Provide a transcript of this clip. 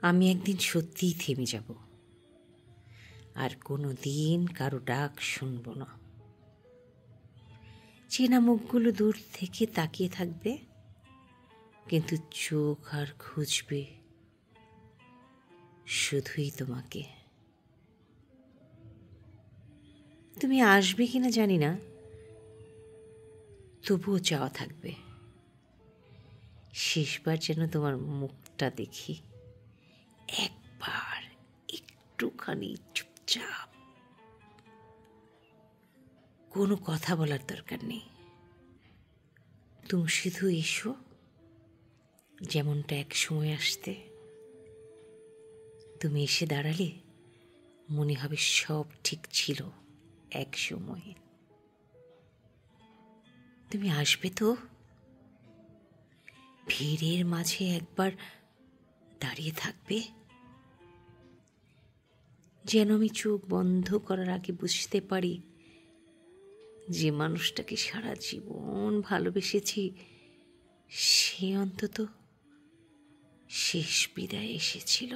আমি একদিন সত্যিই থেমে যাব, আর কোনো দিন কারো ডাক শুনব না। চেনা মুখগুলো দূর থেকে তাকিয়ে থাকবে, কিন্তু চোখ আর খুঁজবে শুধুই তোমাকে। তুমি আসবে কিনা জানি না, তবুও চাওয়া থাকবে শেষবার যেন তোমার মুখটা দেখি, একবার একটুখানি চুপচাপ। কোনো কথা বলার দরকার নেই, তুমি শুধু এসো যেমনটা এক সময় আসতে। তুমি এসে দাঁড়ালে মনে হবে সব ঠিক ছিল এক সময়ে। তুমি আসবে তো? ভিড়ের মাঝে একবার দাঁড়িয়ে থাকবে, যেন আমি চোখ বন্ধ করার আগে বুঝতে পারি যে মানুষটাকে সারা জীবন ভালোবেসেছি, সে অন্তত শেষ বিদায় এসেছিল।